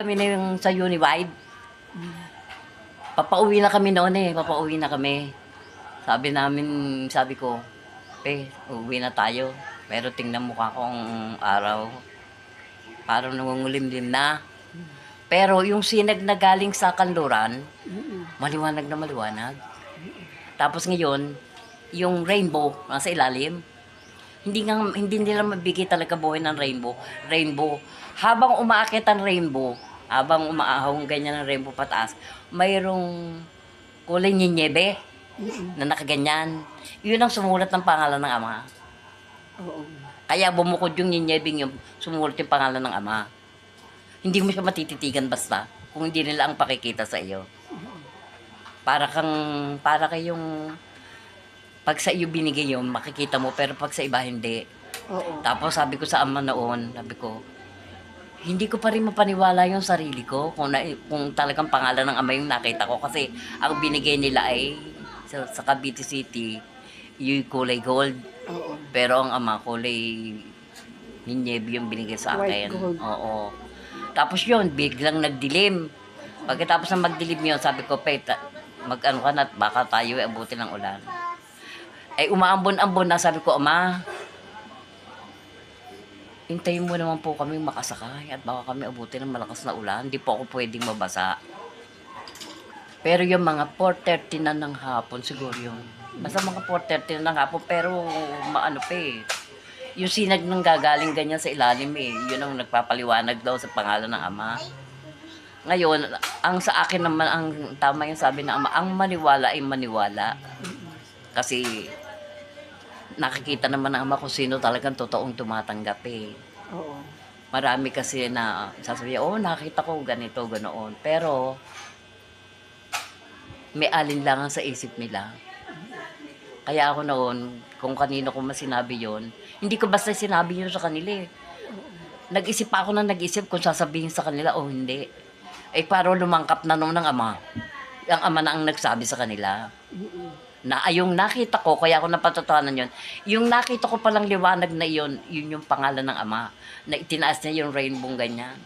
Kami na yung sa Uniwide. Papauwi na kami noon papauwi na kami. Sabi ko, uuwi na tayo. Pero tingnan mo ka kung araw, parang nangungulimlim na. Pero yung sinag na galing sa kanluran, maliwanag na maliwanag. Tapos ngayon, yung rainbow nasa ilalim, hindi nila mabigay talaga buhay ng rainbow. Rainbow. Habang umaakit ang rainbow, habang umaahong ganyan ang rainbow pataas, mayroong kulay ninyebe na nakaganyan. Yun ang sumulat ng pangalan ng Ama. Oo. Kaya bumukod yung ninyebing yung sumulat yung pangalan ng Ama. Hindi mo siya matititigan basta kung hindi nila ang pakikita sa iyo. Para kayong pag sa iyo binigay yun, makikita mo, pero pag sa iba hindi. Oo. Tapos sabi ko sa Ama noon, sabi ko, hindi ko pa rin mapaniwala yung sarili ko kung talagang pangalan ng Ama yung nakita ko, kasi ang binigay nila ay sa Cavite City yung kulay gold, Oo. pero ang Ama kulay ninyebe yung binigay sa akin. White gold. Oo. Tapos yun, biglang nagdilim. Pagkatapos ng magdilim yun, sabi ko, mag-ano ka na, baka tayo abutin ng ulan. Ay umaambon-ambon na, sabi ko, Ama, hintayin mo naman po kami makasakay at baka kami abutin ng malakas na ulan. Hindi po ako pwedeng mabasa. Pero yung mga 4:30 na ng hapon, siguro yun. Basta mga 4:30 na ng hapon, pero maano pa eh. Yung sinag nang gagaling ganyan sa ilalim yun ang nagpapaliwanag daw sa pangalan ng Ama. Ngayon, ang sa akin naman, ang tama yung sabi ng Ama, ang maniwala ay maniwala. Kasi nakikita naman ng Ama kung sino talagang totoong tumatanggap Oo. Marami kasi na sasabihin, nakita ko ganito, ganoon. Pero, may alinlangan sa isip nila. Kaya ako noon, kung kanino ko masinabi yon, hindi ko basta sinabi yun sa kanila Nag-isip pa ako na nag-isip kung sasabihin sa kanila o hindi. Paro lumangkap na noon ng Ama. Ang Ama na ang nagsabi sa kanila. Na yung nakita ko, kaya ako napatotohanan yun, yung nakita ko palang liwanag na yun yung pangalan ng Ama. Na itinaas niya yung rainbow ganyan.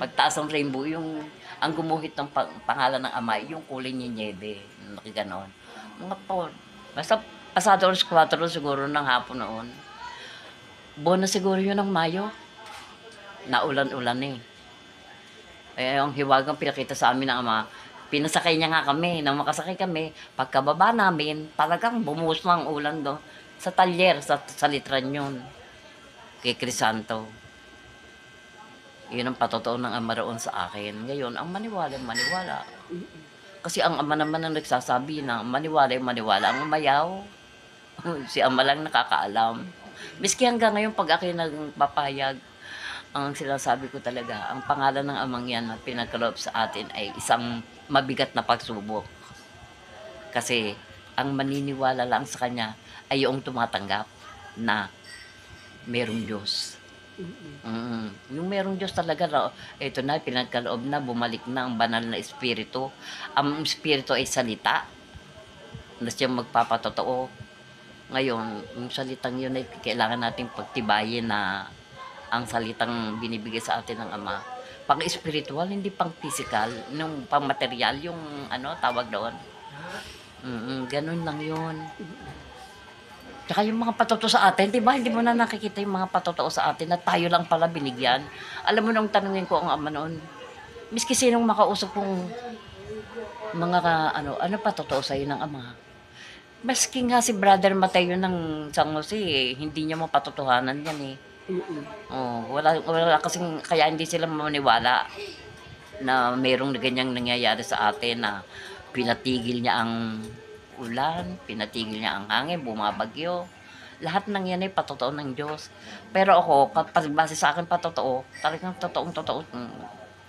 Pagtaas ng rainbow, ang gumuhit ng pangalan ng Ama, yung kulay niya niebe. Nakaganon. Mga po, basta pasado alas 4 siguro ng hapon noon. Buwan na siguro yun ng Mayo. Naulan-ulan ang hiwagang pinakita sa amin ng Ama, pinasakay niya nga kami. Nang makasakay kami, pagkababa namin, talagang bumuhos na ang ulan do. Sa talyer, sa litran yun. Kay Crisanto. Yun ang patotoo ng Ama roon sa akin. Ngayon, ang maniwala, maniwala. Kasi ang Ama naman ang nagsasabi na maniwala, maniwala. Ang umayaw, si Ama lang nakakaalam. Miski hanggang ngayon, pag ako'y nagpapayag, ang sinasabi ko talaga, ang pangalan ng Amang yan na pinagkaloob sa atin ay isang mabigat na pagsubok. Kasi ang maniniwala lang sa Kanya ay yung tumatanggap na merong Diyos. Yung merong Diyos talaga, ito na, pinagkaloob na, bumalik na ang banal na Espiritu. Ang Espiritu ay salita na siya magpapatotoo. Ngayon, yung salitang yun ay kailangan nating pagtibayin na ang salitang binibigay sa atin ng Ama. Pang spiritual, hindi pang physical, nung pang material, yung tawag doon. Ganun lang yun. Tsaka yung mga patotoo sa atin, di ba? Hindi mo na nakikita yung mga patotoo sa atin na tayo lang pala binigyan. Alam mo nung tanungin ko ang Ama noon, miski sinong makausap kong mga ano patotoo sa'yo ng Ama. Maski nga si Brother Mateo ng San Jose, hindi niya mapatotohanan yan wala kasing, kaya hindi sila maniwala na mayroong ganyang nangyayari sa atin na pinatigil niya ang ulan, pinatigil niya ang hangin, bumabagyo. Lahat ng yan ay patotoo ng Diyos. Pero ako, kapag base sa akin patotoo, talagang totoo,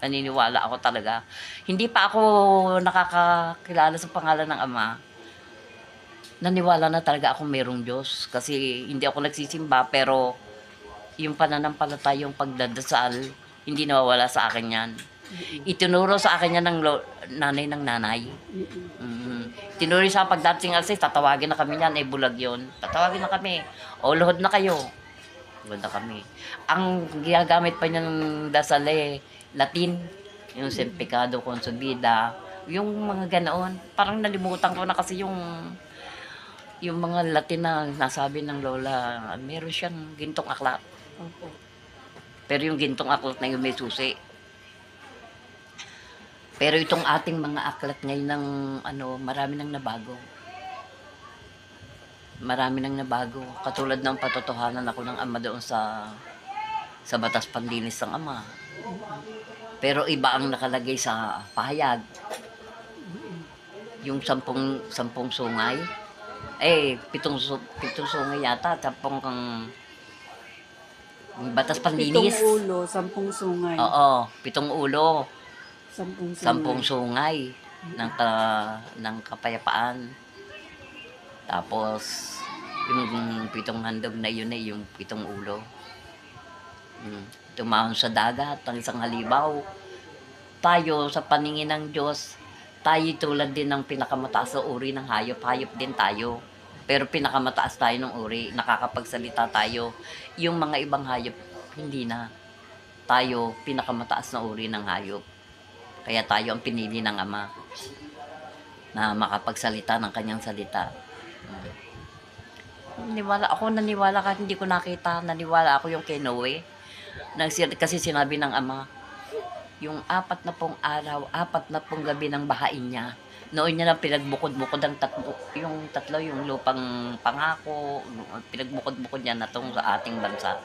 naniniwala ako talaga. Hindi pa ako nakakakilala sa pangalan ng Ama, naniwala na talaga ako mayroong Diyos. Kasi hindi ako nagsisimba, pero yung pananampalatayang pagdadasal, hindi nawawala sa akin yan. Itinuro sa akin yan ng nanay ng nanay. Tinuro sa pagdating alas 6, tatawagin na kami yan, bulag yun. Tatawagin na kami. Luhod na kayo. Luhod na kami. Ang ginagamit pa niya ng dasal Latin. yung Saint Pecado Consumida, yung mga ganoon. Parang nalimutan ko na kasi yung mga Latin na nasabi ng lola, meron siyang gintong aklat. Opo. Pero yung gintong aklat na yun may susi. Pero itong ating mga aklat ngayon ng marami nang nabago. Marami nang nabago. Katulad ng patotohanan ako ng ama doon sa batas panlinis ng ama. Pero iba ang nakalagay sa pahayag. Yung sampung sungay. Pitong sungay yata. Yung batas panlinis. 7 ulo, 10 sungay. Oo, 7 ulo. 10 10 sungay. sungay ng kapayapaan. Tapos, yung 7 handog na yun yung 7 ulo. Tumahon sa dagat ang isang halibaw. Tayo sa paningin ng Diyos, tayo tulad din ng pinakamataas na uri ng hayop. Hayop din tayo. Pero pinakamataas tayo ng uri. Nakakapagsalita tayo. Yung mga ibang hayop, hindi na. Tayo, pinakamataas na uri ng hayop. Kaya tayo ang pinili ng Ama na makapagsalita ng kanyang salita. Naniwala kahit hindi ko nakita. Naniwala ako yung kay Noe. Kasi sinabi ng Ama, yung 40 araw, 40 gabi ng bahain niya. Noon niya lang pinagbukod-bukod ang tatlo, yung lupang pangako, pinagbukod-bukod niya na tong sa ating bansa.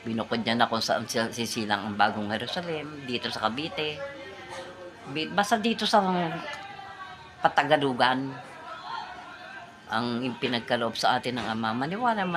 Binukod niya na kung saan sisilang ang bagong Jerusalem, dito sa Cavite. Basta dito sa Patagalugan, ang pinagkaloob sa atin ng Ama. Maniwala.